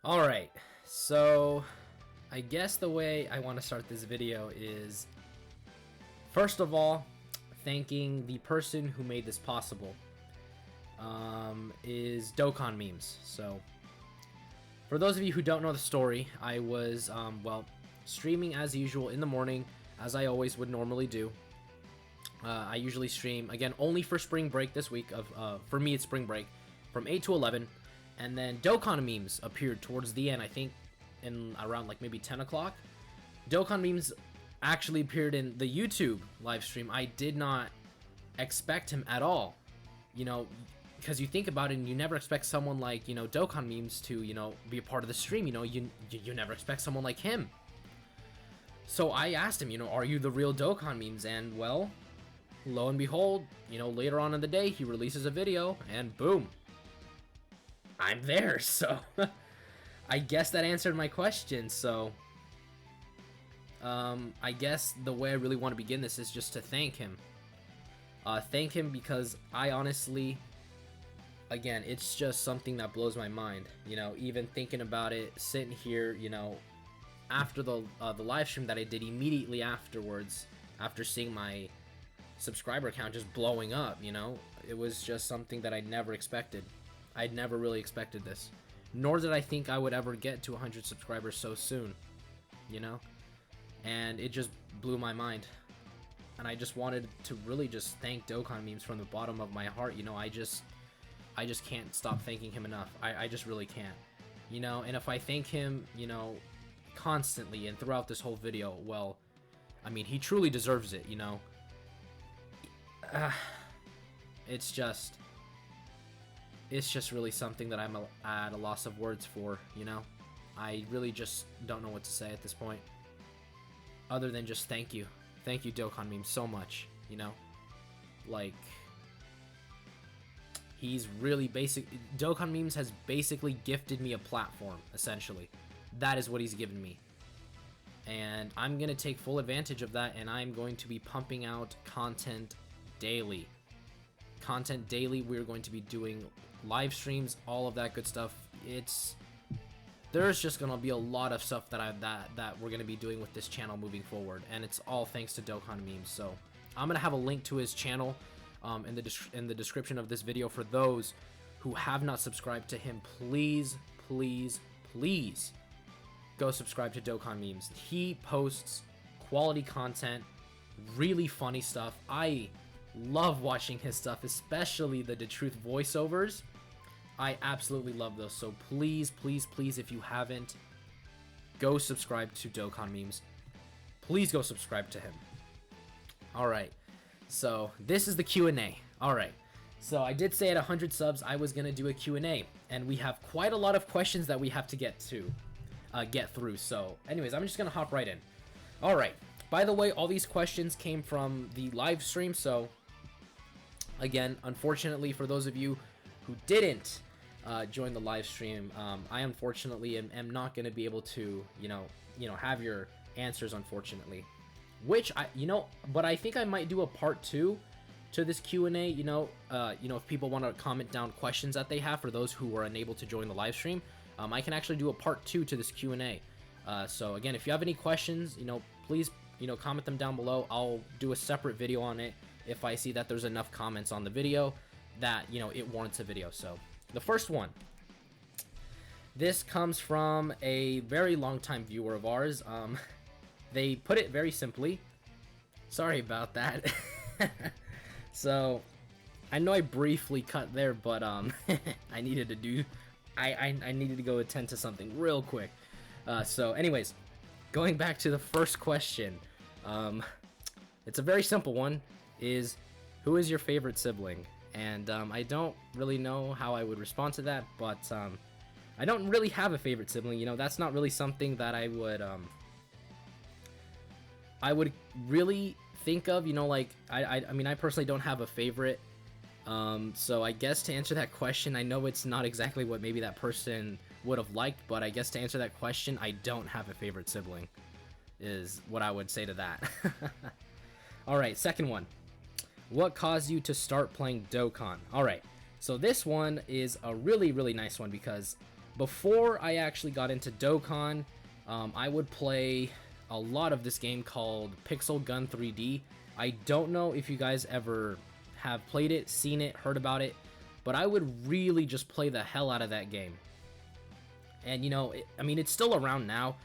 Alright, so I guess the way I want to start this video is, first of all, thanking the person who made this possible, is Dokkan Memes. So, for those of you who don't know the story, I was, streaming as usual in the morning, as I always would normally do. I usually stream, again, only for spring break this week, for me it's spring break, from 8 to 11. And then Dokkan Memes appeared towards the end, I think in around like maybe 10 o'clock. Dokkan Memes actually appeared in the YouTube live stream. I did not expect him at all, because you think about it and you never expect someone like, Dokkan Memes to, be a part of the stream. You never expect someone like him. So I asked him, are you the real Dokkan Memes? And well, lo and behold, later on in the day, he releases a video and boom, I'm there. So I guess that answered my question. So I guess the way I really want to begin this is just to thank him. Thank him because I honestly, again, it's just something that blows my mind. Even thinking about it, sitting here, after the live stream that I did immediately afterwards, after seeing my subscriber count just blowing up, it was just something that I never expected. I'd never really expected this, nor did I think I would ever get to 100 subscribers so soon, and it just blew my mind. And I just wanted to really just thank Dokkan Memes from the bottom of my heart. I just can't stop thanking him enough. I just really can't, and if I thank him, constantly and throughout this whole video, well, I mean, he truly deserves it, it's just really something that I'm at a loss of words for, I really just don't know what to say at this point, other than just thank you. Thank you, Dokkan Memes, so much, like, he's really Dokkan Memes has basically gifted me a platform, essentially. That is what he's given me. And I'm going to take full advantage of that, and I'm going to be pumping out content daily. We're going to be doing live streams, all of that good stuff. There's just gonna be a lot of stuff that we're gonna be doing with this channel moving forward, and it's all thanks to Dokkan Memes. So I'm gonna have a link to his channel in the description of this video for those who have not subscribed to him. Please go subscribe to Dokkan Memes. He posts quality content, really funny stuff. I love watching his stuff, especially the Truth voiceovers. I absolutely love those. So please, if you haven't, go subscribe to Dokkan Memes. Please go subscribe to him. Alright, so this is the Q&A. Alright, so I did say at 100 subs I was going to do a Q&A, and we have quite a lot of questions that we have to get through. So anyways, I'm just going to hop right in. Alright, by the way, all these questions came from the live stream, so again, unfortunately for those of you who didn't join the live stream, I unfortunately am not going to be able to, have your answers, unfortunately. Which but I think I might do a part 2 to this Q&A. If people want to comment down questions that they have for those who were unable to join the live stream, I can actually do a part 2 to this Q&A. So again, if you have any questions, please, comment them down below. I'll do a separate video on it if I see that there's enough comments on the video that, it warrants a video. So the first one, this comes from a very long time viewer of ours. They put it very simply. Sorry about that. So I know I briefly cut there, but I needed to go attend to something real quick. So anyways, going back to the first question, it's a very simple one, is who is your favorite sibling? And I don't really know how I would respond to that, but I don't really have a favorite sibling. That's not really something that I would really think of. I mean, I personally don't have a favorite. So I guess to answer that question, I know it's not exactly what maybe that person would have liked, but I guess to answer that question, I don't have a favorite sibling, is what I would say to that. Alright, second one. What caused you to start playing Dokkan? Alright, so this one is a really, really nice one because Before I actually got into Dokkan, I would play a lot of this game called Pixel Gun 3D. I don't know if you guys ever have played it, seen it, heard about it, but I would really just play the hell out of that game. And you know, I mean, it's still around now.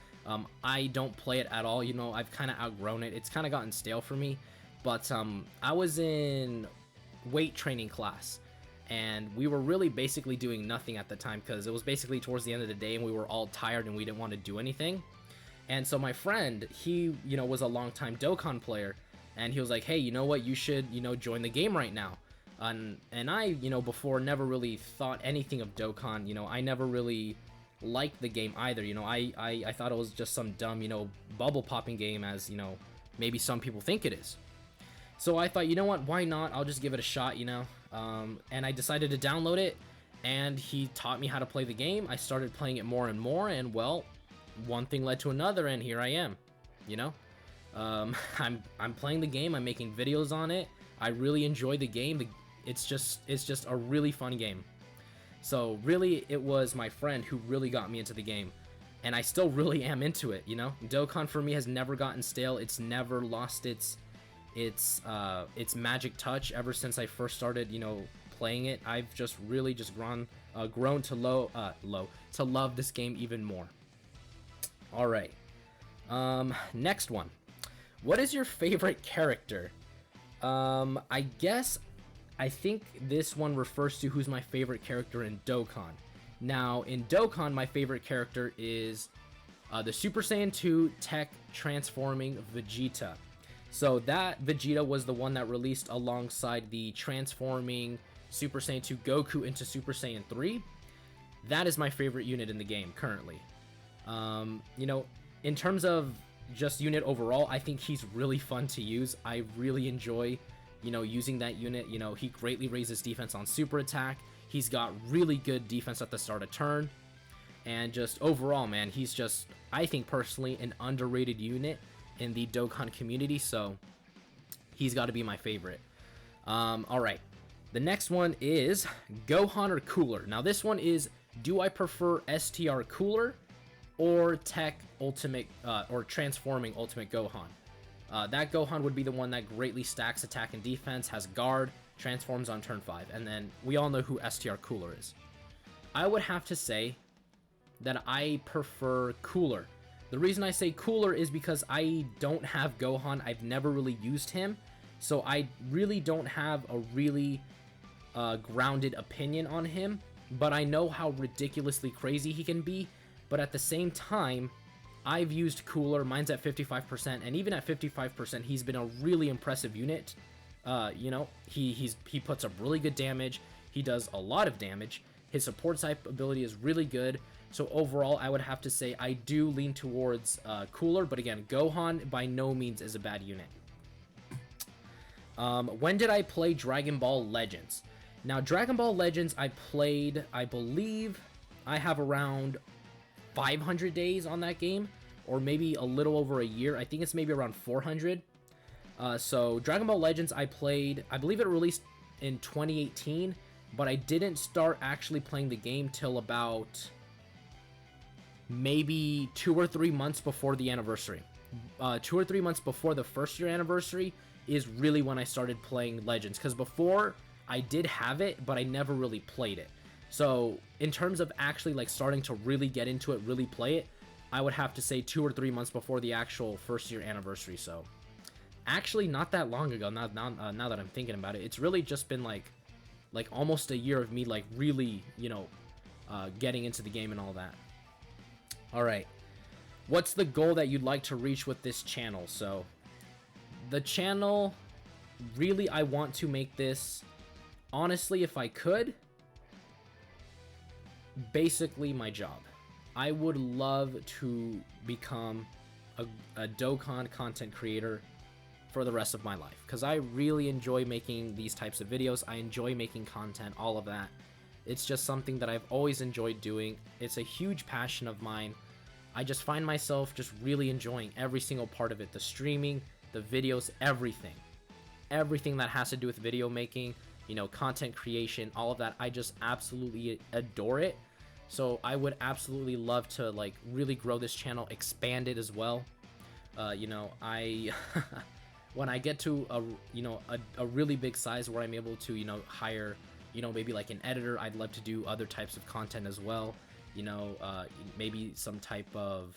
I don't play it at all. You know, I've kind of outgrown it. It's kind of gotten stale for me. But I was in weight training class, and we were really basically doing nothing at the time because it was basically towards the end of the day and we were all tired and we didn't want to do anything. And so my friend, he, you know, was a longtime Dokkan player, and he was like, hey, you know what, you should, you know, join the game right now. And I, you know, before never really thought anything of Dokkan. You know, I never really liked the game either. You know, I thought it was just some dumb, you know, bubble popping game, as, you know, maybe some people think it is. So I thought, you know what, why not? I'll just give it a shot, you know. And I decided to download it, and he taught me how to play the game. I started playing it more and more, and well, one thing led to another, and here I am, you know. I'm playing the game, I'm making videos on it. I really enjoy the game. It's just a really fun game. So really, it was my friend who really got me into the game, and I still really am into it, you know. Dokkan for me has never gotten stale. It's never lost its magic touch ever since I first started, you know, playing it. I've just really just grown to love this game even more. All right, next one. What is your favorite character? I think this one refers to who's my favorite character in Dokkan. Now, in Dokkan, my favorite character is the Super Saiyan 2 Tech Transforming Vegeta. So that Vegeta was the one that released alongside the transforming Super Saiyan 2 Goku into Super Saiyan 3. That is my favorite unit in the game currently. You know, in terms of just unit overall, I think he's really fun to use. I really enjoy, you know, using that unit. You know, he greatly raises defense on super attack. He's got really good defense at the start of turn. And just overall, man, he's just, I think personally, an underrated unit in the Dokkan community, so he's got to be my favorite. All right, the next one is Gohan or Cooler. Now this one is, do I prefer STR Cooler or Tech Ultimate or Transforming Ultimate Gohan? That Gohan would be the one that greatly stacks attack and defense, has guard, transforms on turn 5, and then we all know who STR Cooler is. I would have to say that I prefer Cooler. The reason I say Cooler is because I don't have Gohan. I've never really used him, so I really don't have a really grounded opinion on him, but I know how ridiculously crazy he can be. But at the same time, I've used Cooler. Mine's at 55%, and even at 55%, he's been a really impressive unit. You know, he puts up really good damage. He does a lot of damage. His support type ability is really good. So overall, I would have to say I do lean towards Cooler, but again, Gohan by no means is a bad unit. When did I play Dragon Ball Legends? Now, Dragon Ball Legends I played, I believe I have around 500 days on that game, or maybe a little over a year. I think it's maybe around 400. So Dragon Ball Legends I played, I believe it released in 2018, but I didn't start actually playing the game till about maybe 2 or 3 months before the anniversary. 2 or 3 months before the first year anniversary is really when I started playing Legends, because before I did have it, but I never really played it. So in terms of actually like starting to really get into it, really play it, I would have to say 2 or 3 months before the actual first year anniversary. So actually not that long ago, now that I'm thinking about it, it's really just been like almost a year of me like really, you know, getting into the game and all that. All right, what's the goal that you'd like to reach with this channel? So the channel, really, I want to make this, honestly, if I could, basically my job. I would love to become a Dokkan content creator for the rest of my life, because I really enjoy making these types of videos. I enjoy making content, all of that. It's just something that I've always enjoyed doing. It's a huge passion of mine. I just find myself just really enjoying every single part of it. The streaming, the videos, everything. Everything that has to do with video making, you know, content creation, all of that. I just absolutely adore it. So I would absolutely love to like really grow this channel, expand it as well. You know, I when I get to a really big size where I'm able to, you know, hire, you know, maybe like an editor, I'd love to do other types of content as well. You know, maybe some type of,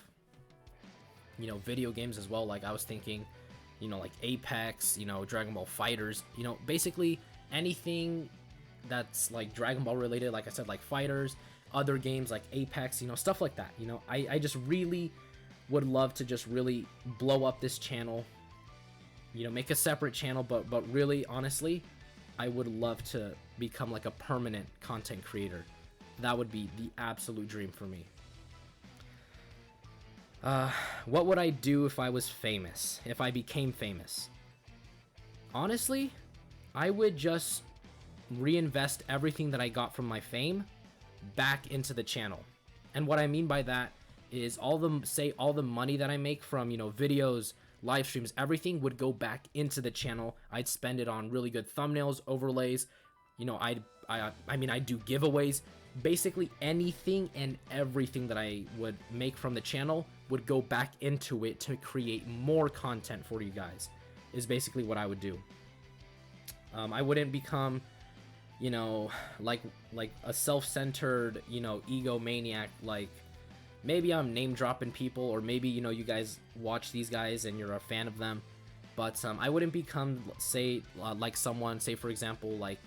you know, video games as well. Like I was thinking, you know, like Apex, you know, Dragon Ball Fighters, you know, basically anything that's like Dragon Ball related, like I said, like Fighters, other games like Apex, you know, stuff like that. You know, I just really would love to just really blow up this channel, you know, make a separate channel, but really honestly, I would love to become like a permanent content creator. That would be the absolute dream for me. What would I do if I was famous? If I became famous? Honestly, I would just reinvest everything that I got from my fame back into the channel. And what I mean by that is all the money that I make from, you know, videos, live streams, everything would go back into the channel. I'd spend it on really good thumbnails, overlays, you know, I mean, I do giveaways. Basically anything and everything that I would make from the channel would go back into it to create more content for you guys, is basically what I would do. I wouldn't become, you know, like a self-centered, you know, egomaniac. Like maybe I'm name dropping people, or maybe, you know, you guys watch these guys and you're a fan of them, but I wouldn't become, say, like someone, say for example, like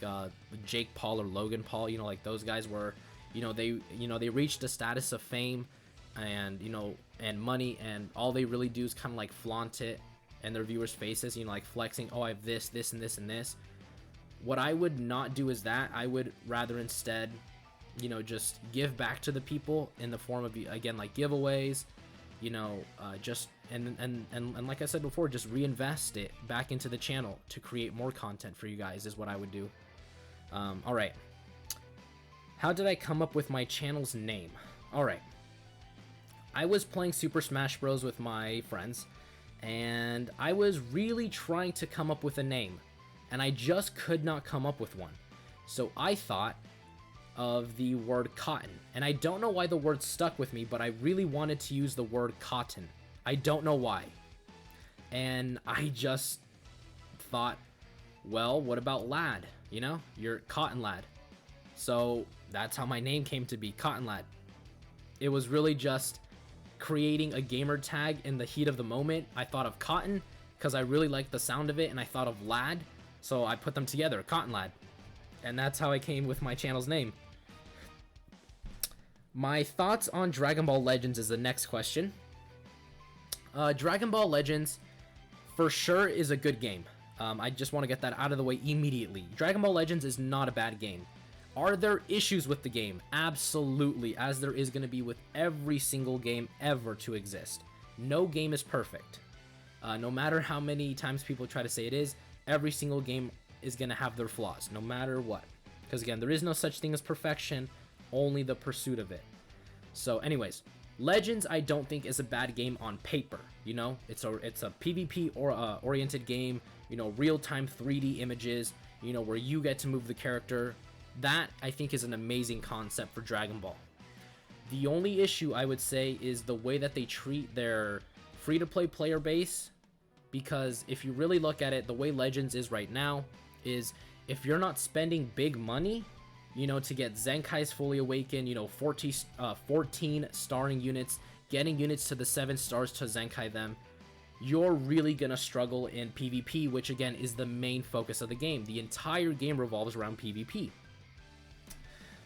Jake Paul or Logan Paul, you know, like those guys were, you know, they reached a status of fame and, you know, and money, and all they really do is kind of like flaunt it in their viewers' faces, you know, like flexing, oh, I have this, this, and this, and this. What I would not do is that. I would rather instead, you know, just give back to the people in the form of, again, like giveaways, you know, just and like I said before, just reinvest it back into the channel to create more content for you guys is what I would do. All right. How did I come up with my channel's name? All right. I was playing Super Smash Bros. With my friends, and I was really trying to come up with a name, and I just could not come up with one. So I thought of the word cotton, and I don't know why the word stuck with me, but I really wanted to use the word cotton. I don't know why. And I just thought, well, what about lad? You know, you're Cotton Lad. So that's how my name came to be, Cotton Lad. It was really just creating a gamer tag in the heat of the moment. I thought of cotton because I really liked the sound of it, and I thought of lad, so I put them together, Cotton Lad. And that's how I came with my channel's name. My thoughts on Dragon Ball Legends is the next question. Dragon Ball Legends for sure is a good game. I just want to get that out of the way immediately. Dragon Ball Legends is not a bad game. Are there issues with the game? Absolutely, as there is going to be with every single game ever to exist. No game is perfect. No matter how many times people try to say it is, every single game is going to have their flaws, no matter what. Because again, there is no such thing as perfection, only the pursuit of it. So anyways, Legends I don't think is a bad game on paper. You know, it's a PvP or oriented game, you know, real-time 3D images, you know, where you get to move the character. That I think is an amazing concept for Dragon Ball. The only issue I would say is the way that they treat their free-to-play player base, because if you really look at it, the way Legends is right now is if you're not spending big money, you know, to get Zenkai's Fully Awakened, you know, 14 starring units, getting units to the 7 stars to Zenkai them, you're really gonna struggle in PvP, which again is the main focus of the game. The entire game revolves around PvP.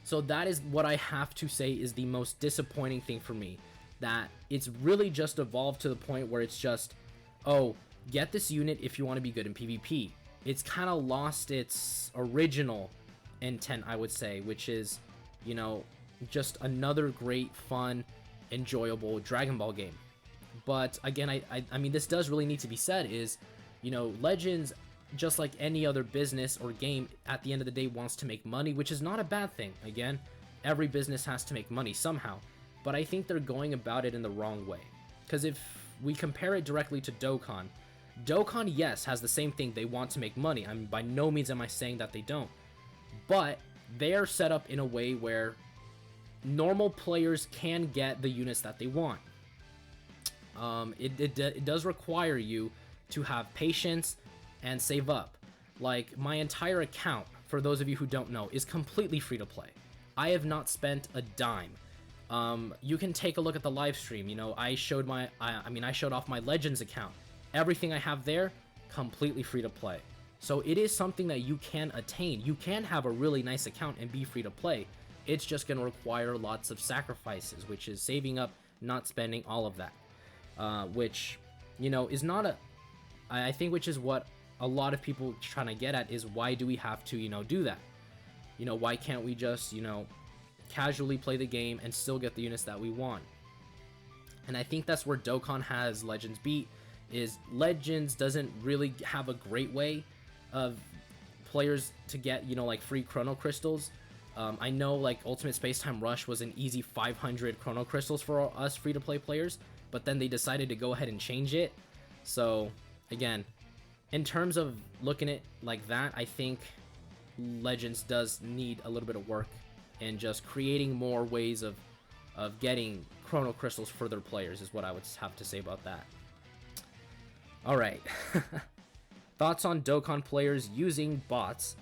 So that is what I have to say is the most disappointing thing for me, that it's really just evolved to the point where it's just, oh, get this unit if you want to be good in PvP. It's kind of lost its original intent, I would say, which is, you know, just another great, fun, enjoyable Dragon Ball game. But again, I mean, this does really need to be said is, you know, Legends, just like any other business or game, at the end of the day wants to make money, which is not a bad thing. Again, every business has to make money somehow, but I think they're going about it in the wrong way. Because if we compare it directly to Dokkan, yes, has the same thing. They want to make money. I mean, by no means am I saying that they don't, but they are set up in a way where normal players can get the units that they want. It does require you to have patience and save up. Like, my entire account, for those of you who don't know, is completely free to play. I have not spent a dime. You can take a look at the live stream. You know, I showed I showed off my Legends account. Everything I have there, completely free to play. So it is something that you can attain. You can have a really nice account and be free to play. It's just going to require lots of sacrifices, which is saving up, not spending all of that. Which, you know, is not a... I think which is what a lot of people trying to get at is, why do we have to, you know, do that? You know, why can't we just, you know, casually play the game and still get the units that we want? And I think that's where Dokkan has Legends beat, is Legends doesn't really have a great way of players to get, you know, like free Chrono Crystals. I know like Ultimate Spacetime Rush was an easy 500 Chrono Crystals for us free-to-play players, but then they decided to go ahead and change it. So again, in terms of looking at it like that, I think Legends does need a little bit of work and just creating more ways of getting Chrono Crystals for their players is what I would have to say about that. Alright. Thoughts on Dokkan players using bots,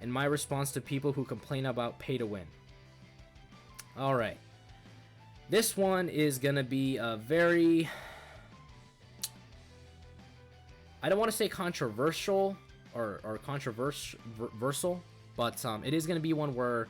and my response to people who complain about pay to win. Alright. This one is gonna be a very... I don't want to say controversial or controversial, but it is going to be one where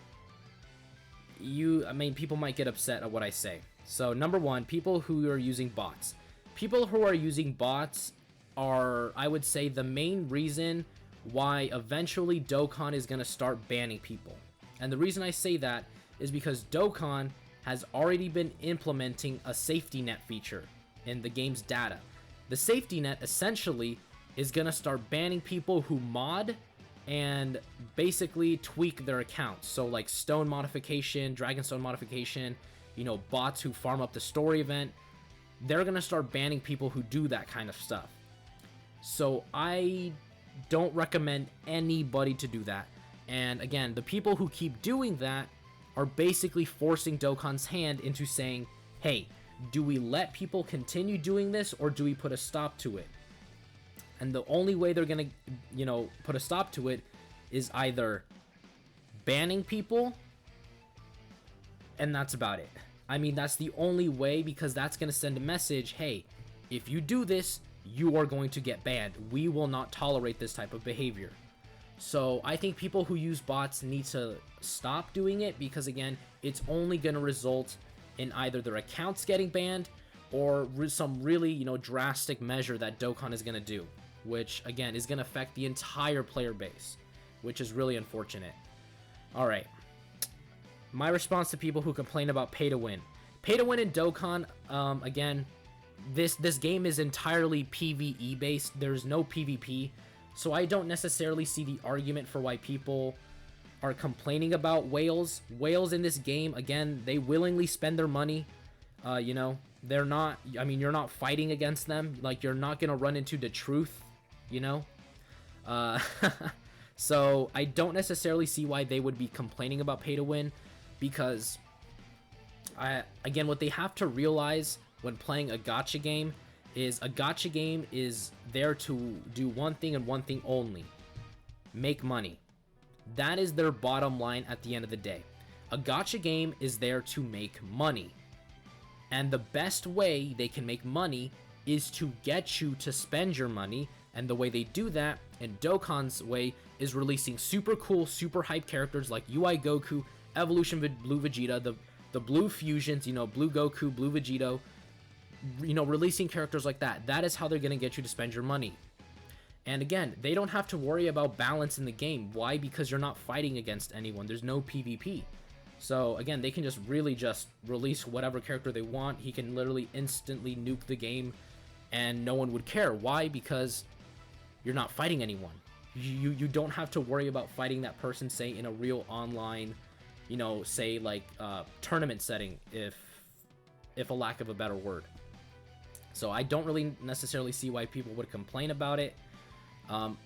people might get upset at what I say. So number one, people who are using bots. People who are using bots are, I would say, the main reason why eventually Dokkan is going to start banning people. And the reason I say that is because Dokkan has already been implementing a safety net feature in the game's data. The safety net essentially is going to start banning people who mod and basically tweak their accounts. So like Stone modification, Dragonstone modification, you know, bots who farm up the story event. They're going to start banning people who do that kind of stuff. So I don't recommend anybody to do that. And again, the people who keep doing that are basically forcing Dokkan's hand into saying, hey, do we let people continue doing this, or do we put a stop to it? And the only way they're gonna, you know, put a stop to it is either banning people, and that's about it. I mean, that's the only way, because that's gonna send a message, hey, if you do this, you are going to get banned. We will not tolerate this type of behavior. So I think people who use bots need to stop doing it, because again, it's only gonna result in either their accounts getting banned or some really, you know, drastic measure that Dokkan is going to do, which again is going to affect the entire player base, which is really unfortunate. All right. My response to people who complain about pay to win. Pay to win in Dokkan, again, this game is entirely PvE based. There's no PvP. So I don't necessarily see the argument for why people are complaining about whales. Whales in this game, again, they willingly spend their money. You know, they're not, I mean, you're not fighting against them. Like, you're not going to run into the truth, you know? So I don't necessarily see why they would be complaining about pay to win, because again, what they have to realize when playing a gacha game is there to do one thing and one thing only: make money. That is their bottom line at the end of the day. A gacha game is there to make money. And the best way they can make money is to get you to spend your money. And the way they do that, in Dokkan's way, is releasing super cool, super hype characters like UI Goku, Evolution Blue Vegeta, the Blue Fusions, you know, Blue Goku, Blue Vegito. You know, releasing characters like that. That is how they're going to get you to spend your money. And again, they don't have to worry about balance in the game. Why? Because you're not fighting against anyone. There's no PvP. So again, they can just really just release whatever character they want. He can literally instantly nuke the game and no one would care. Why? Because you're not fighting anyone. You don't have to worry about fighting that person, say, in a real online, you know, say like tournament setting, if a lack of a better word. So I don't really necessarily see why people would complain about it.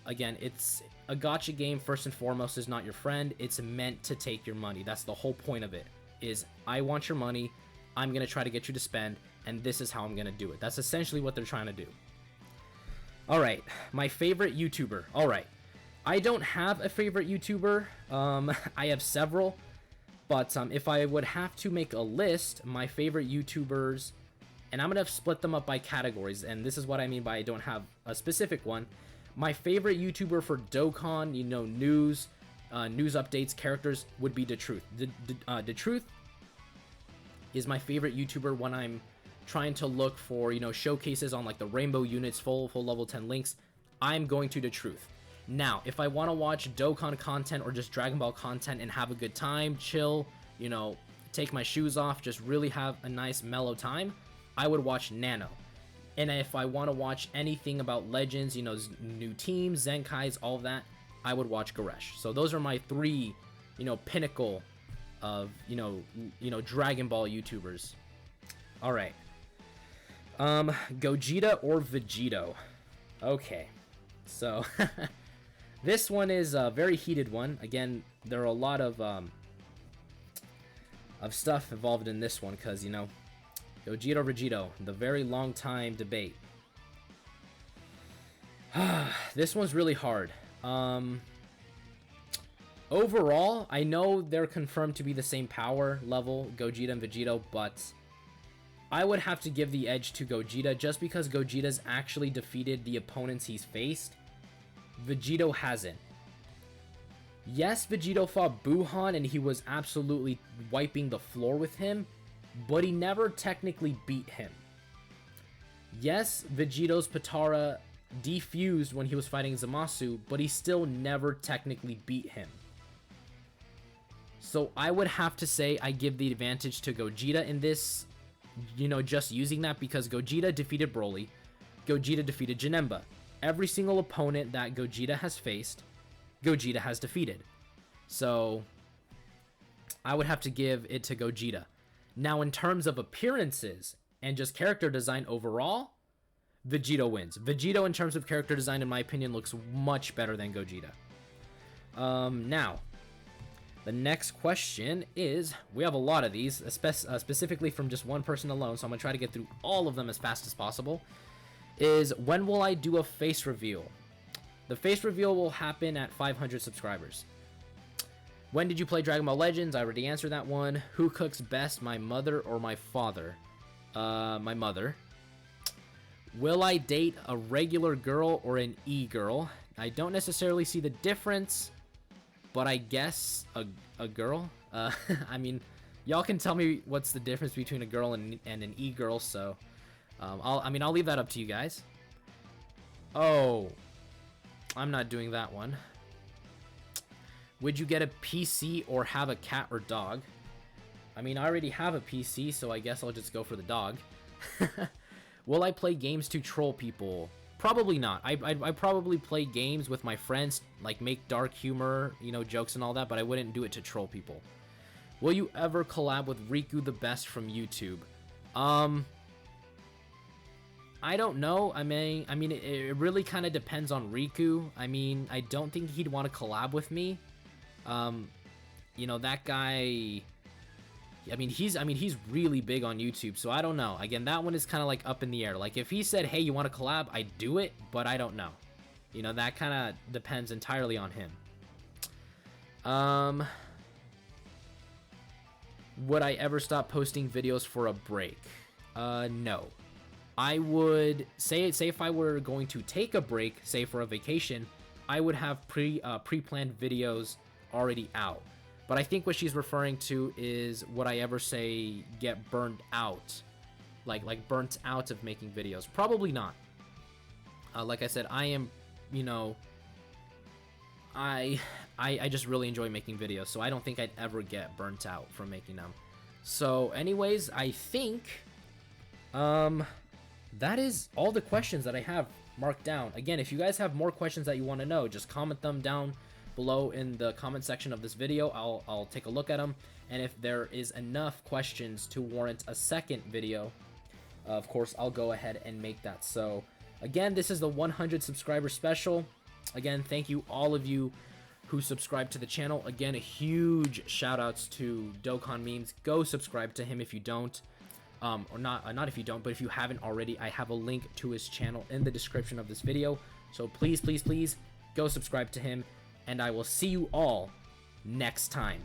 Again, it's a gacha game. First and foremost, is not your friend. It's meant to take your money. That's the whole point of it. is I want your money, I'm gonna try to get you to spend, and this is how I'm gonna do it. That's essentially what they're trying to do. Alright, my favorite YouTuber. Alright, I don't have a favorite YouTuber. I have several, but if I would have to make a list, my favorite YouTubers, and I'm gonna split them up by categories, and this is what I mean by I don't have a specific one. My favorite YouTuber for Dokkan, you know, news updates, characters, would be DaTruth. DaTruth is my favorite YouTuber when I'm trying to look for, you know, showcases on like the Rainbow units, full level 10 links. I'm going to DaTruth. Now, if I want to watch Dokkan content or just Dragon Ball content and have a good time, chill, you know, take my shoes off, just really have a nice mellow time, I would watch Nano. And if I want to watch anything about Legends, you know, new teams, Zenkais, all of that, I would watch Goresh. So those are my three, you know, pinnacle of, you know, Dragon Ball YouTubers. All right. Gogeta or Vegito? Okay. So, this one is a very heated one. Again, there are a lot of stuff involved in this one because, you know, Gogeta or Vegito, the very long time debate. This one's really hard. Overall, I know they're confirmed to be the same power level, Gogeta and Vegito, but I would have to give the edge to Gogeta just because Gogeta's actually defeated the opponents he's faced. Vegito hasn't. Yes, Vegito fought Buhan and he was absolutely wiping the floor with him, but he never technically beat him. Yes, Vegito's Potara defused when he was fighting Zamasu, but he still never technically beat him. So I would have to say I give the advantage to Gogeta in this, you know, just using that because Gogeta defeated Broly, Gogeta defeated Janemba. Every single opponent that Gogeta has faced, Gogeta has defeated. So I would have to give it to Gogeta. Now, in terms of appearances and just character design overall, Vegito wins. Vegito, in terms of character design, in my opinion, looks much better than Gogeta. Now, the next question is, we have a lot of these, specifically from just one person alone, so I'm going to try to get through all of them as fast as possible, is when will I do a face reveal? The face reveal will happen at 500 subscribers. When did you play Dragon Ball Legends? I already answered that one. Who cooks best, my mother or my father? My mother. Will I date a regular girl or an e-girl? I don't necessarily see the difference, but I guess a girl. I mean, y'all can tell me what's the difference between a girl and an e-girl, so I'll leave that up to you guys. Oh, I'm not doing that one. Would you get a PC or have a cat or dog? I mean, I already have a PC, so I guess I'll just go for the dog. Will I play games to troll people? Probably not. I probably play games with my friends, like make dark humor, you know, jokes and all that, but I wouldn't do it to troll people. Will you ever collab with Riku the Best from YouTube? I don't know. I mean, it really kind of depends on Riku. I mean, I don't think he'd want to collab with me. You know, that guy, I mean, he's really big on YouTube, so I don't know. Again, that one is kind of like up in the air. Like, if he said, hey, you want to collab, I'd do it, but I don't know. You know, that kind of depends entirely on him. Would I ever stop posting videos for a break? No. I would say if I were going to take a break, say for a vacation, I would have pre-planned videos already out. But I think what she's referring to is, would I ever say get burned out, like burnt out of making videos? Probably not. Like I said, I am, you know, I just really enjoy making videos, so I don't think I'd ever get burnt out from making them. So anyways, I think that is all the questions that I have marked down. Again, if you guys have more questions that you want to know, just comment them down below in the comment section of this video. I'll take a look at them, and if there is enough questions to warrant a second video, of course I'll go ahead and make that. So again, this is the 100 subscriber special. Again, thank you all of you who subscribe to the channel. Again, a huge shout outs to Dokkan Memes. Go subscribe to him if you don't. Or not if you don't, but if you haven't already, I have a link to his channel in the description of this video. So please, please, please go subscribe to him, and I will see you all next time.